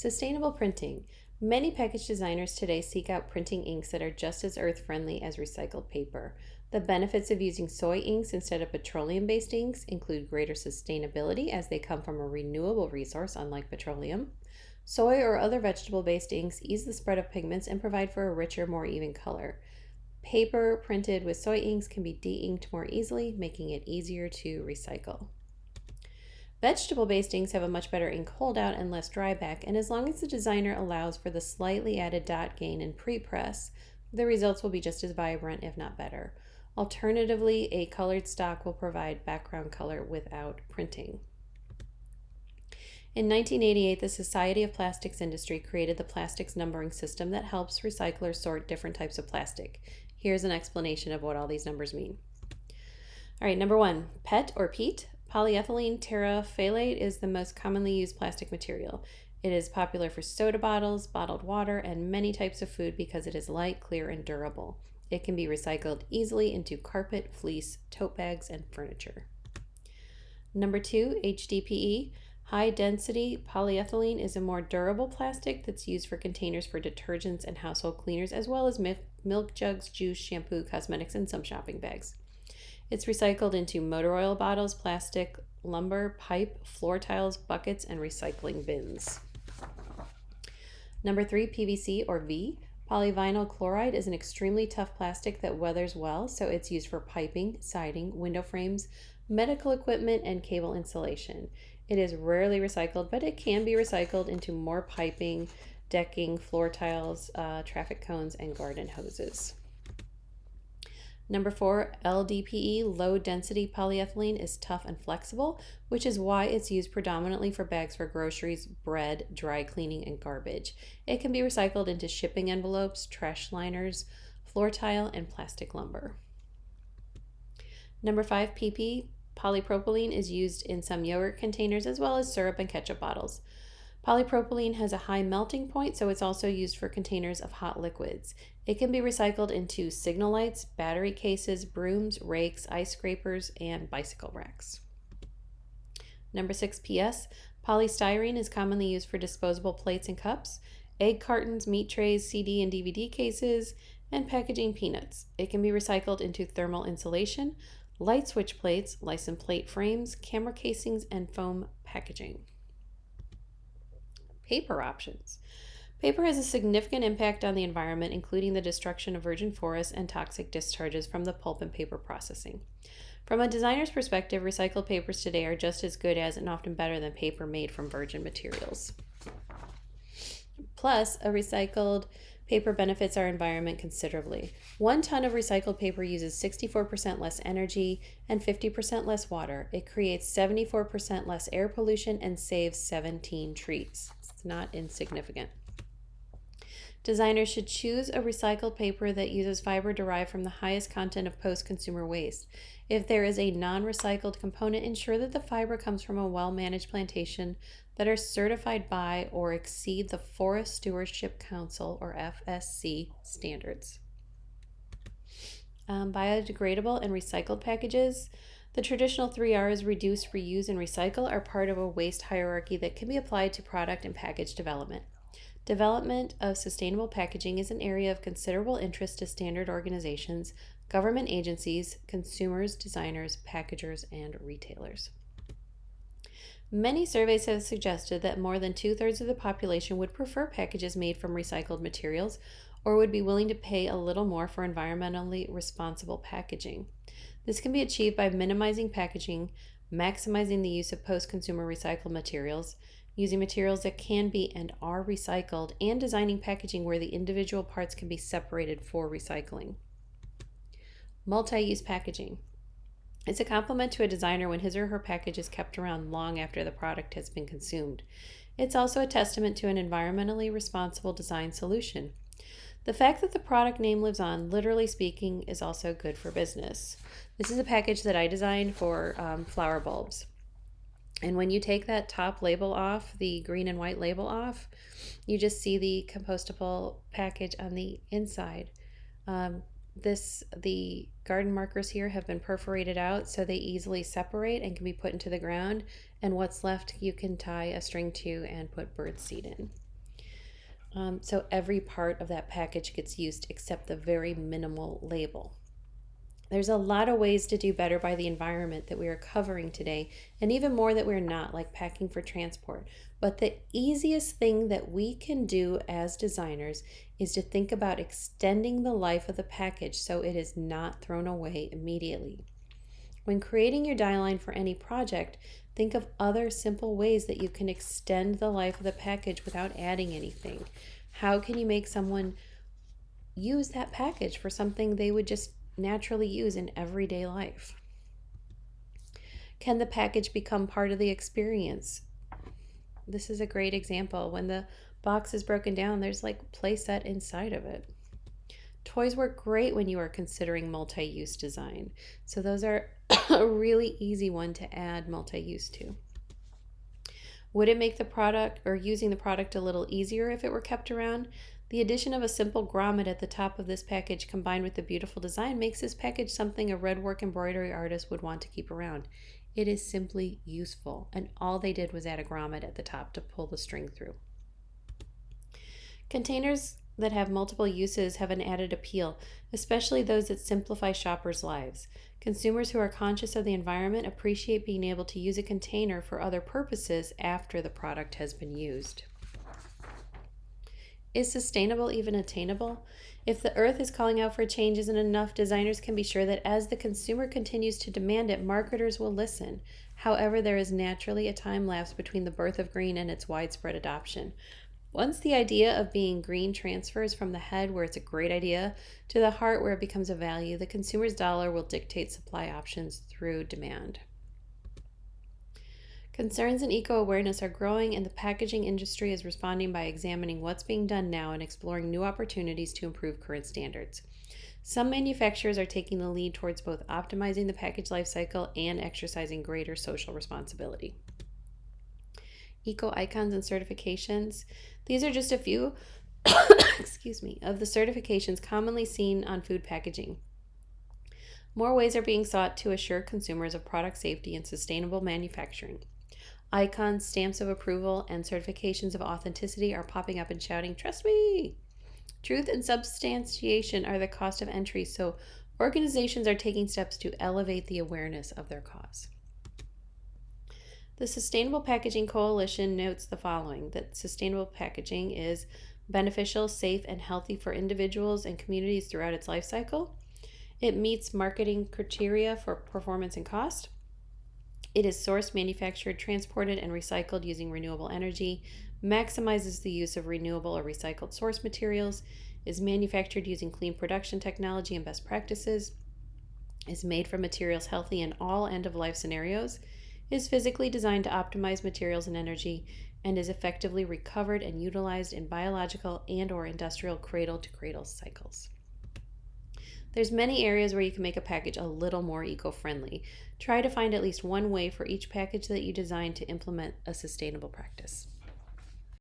Sustainable printing. Many package designers today seek out printing inks that are just as earth friendly as recycled paper. The benefits of using soy inks instead of petroleum based inks include greater sustainability as they come from a renewable resource, unlike petroleum. Soy or other vegetable based inks ease the spread of pigments and provide for a richer, more even color. Paper printed with soy inks can be de inked more easily, making it easier to recycle. Vegetable based inks have a much better ink holdout and less dryback, and as long as the designer allows for the slightly added dot gain in pre-press, the results will be just as vibrant, if not better. Alternatively, a colored stock will provide background color without printing. In 1988, the Society of Plastics Industry created the plastics numbering system that helps recyclers sort different types of plastic. Here's an explanation of what all these numbers mean. All right, number 1, PET or peat. Polyethylene terephthalate is the most commonly used plastic material. It is popular for soda bottles, bottled water, and many types of food because it is light, clear, and durable. It can be recycled easily into carpet, fleece, tote bags, and furniture. Number 2, HDPE. High density polyethylene is a more durable plastic that's used for containers for detergents and household cleaners, as well as milk jugs, juice, shampoo, cosmetics, and some shopping bags. It's recycled into motor oil bottles, plastic, lumber, pipe, floor tiles, buckets, and recycling bins. Number 3, PVC or V. Polyvinyl chloride is an extremely tough plastic that weathers well, so it's used for piping, siding, window frames, medical equipment, and cable insulation. It is rarely recycled, but it can be recycled into more piping, decking, floor tiles, traffic cones, and garden hoses. Number 4, LDPE, low density polyethylene, is tough and flexible, which is why it's used predominantly for bags for groceries, bread, dry cleaning, and garbage. It can be recycled into shipping envelopes, trash liners, floor tile, and plastic lumber. Number 5, PP, polypropylene, is used in some yogurt containers as well as syrup and ketchup bottles. Polypropylene has a high melting point, so it's also used for containers of hot liquids. It can be recycled into signal lights, battery cases, brooms, rakes, ice scrapers, and bicycle racks. Number 6, PS. Polystyrene is commonly used for disposable plates and cups, egg cartons, meat trays, CD and DVD cases, and packaging peanuts. It can be recycled into thermal insulation, light switch plates, license plate frames, camera casings, and foam packaging. Paper options. Paper has a significant impact on the environment, including the destruction of virgin forests and toxic discharges from the pulp and paper processing. From a designer's perspective, recycled papers today are just as good as and often better than paper made from virgin materials. Plus, a recycled paper benefits our environment considerably. 1 ton of recycled paper uses 64% less energy and 50% less water. It creates 74% less air pollution and saves 17 trees. It's not insignificant. Designers should choose a recycled paper that uses fiber derived from the highest content of post-consumer waste. If there is a non-recycled component, ensure that the fiber comes from a well-managed plantation that are certified by or exceed the Forest Stewardship Council or FSC standards. Biodegradable and recycled packages. The traditional 3 R's, reduce, reuse, and recycle, are part of a waste hierarchy that can be applied to product and package development. Development of sustainable packaging is an area of considerable interest to standard organizations, government agencies, consumers, designers, packagers, and retailers. Many surveys have suggested that more than 2/3 of the population would prefer packages made from recycled materials or would be willing to pay a little more for environmentally responsible packaging. This can be achieved by minimizing packaging, maximizing the use of post-consumer recycled materials, using materials that can be and are recycled, and designing packaging where the individual parts can be separated for recycling. Multi-use packaging. It's a compliment to a designer when his or her package is kept around long after the product has been consumed. It's also a testament to an environmentally responsible design solution. The fact that the product name lives on, literally speaking, is also good for business. This is a package that I designed for flower bulbs. And when you take that top label off, the green and white label off, you just see the compostable package on the inside. The garden markers here have been perforated out so they easily separate and can be put into the ground. And what's left you can tie a string to and put bird seed in. So every part of that package gets used except the very minimal label. There's a lot of ways to do better by the environment that we are covering today, and even more that we're not, like packing for transport. But the easiest thing that we can do as designers is to think about extending the life of the package so it is not thrown away immediately. When creating your die line for any project, think of other simple ways that you can extend the life of the package without adding anything. How can you make someone use that package for something they would just naturally use in everyday life? Can the package become part of the experience? This is a great example. When the box is broken down, there's like play set inside of it. Toys work great when you are considering multi-use design. So those are a really easy one to add multi-use to. Would it make the product or using the product a little easier if it were kept around? The addition of a simple grommet at the top of this package combined with the beautiful design makes this package something a redwork embroidery artist would want to keep around. It is simply useful, and all they did was add a grommet at the top to pull the string through. Containers that have multiple uses have an added appeal, especially those that simplify shoppers' lives. Consumers who are conscious of the environment appreciate being able to use a container for other purposes after the product has been used. Is sustainable even attainable? If the earth is calling out for change isn't enough, designers can be sure that as the consumer continues to demand it, marketers will listen. However, there is naturally a time lapse between the birth of green and its widespread adoption. Once the idea of being green transfers from the head, where it's a great idea, to the heart, where it becomes a value, the consumer's dollar will dictate supply options through demand. Concerns in eco-awareness are growing, and the packaging industry is responding by examining what's being done now and exploring new opportunities to improve current standards. Some manufacturers are taking the lead towards both optimizing the package life cycle and exercising greater social responsibility. Eco-icons and certifications. These are just a few excuse me, of the certifications commonly seen on food packaging. More ways are being sought to assure consumers of product safety and sustainable manufacturing. Icons, stamps of approval, and certifications of authenticity are popping up and shouting, "Trust me!" Truth and substantiation are the cost of entry, so organizations are taking steps to elevate the awareness of their cause. The Sustainable Packaging Coalition notes the following: that sustainable packaging is beneficial, safe, and healthy for individuals and communities throughout its life cycle. It meets marketing criteria for performance and cost. It is sourced, manufactured, transported, and recycled using renewable energy, maximizes the use of renewable or recycled source materials, is manufactured using clean production technology and best practices, is made from materials healthy in all end-of-life scenarios, is physically designed to optimize materials and energy, and is effectively recovered and utilized in biological and/or industrial cradle-to-cradle cycles. There's many areas where you can make a package a little more eco-friendly. Try to find at least one way for each package that you design to implement a sustainable practice.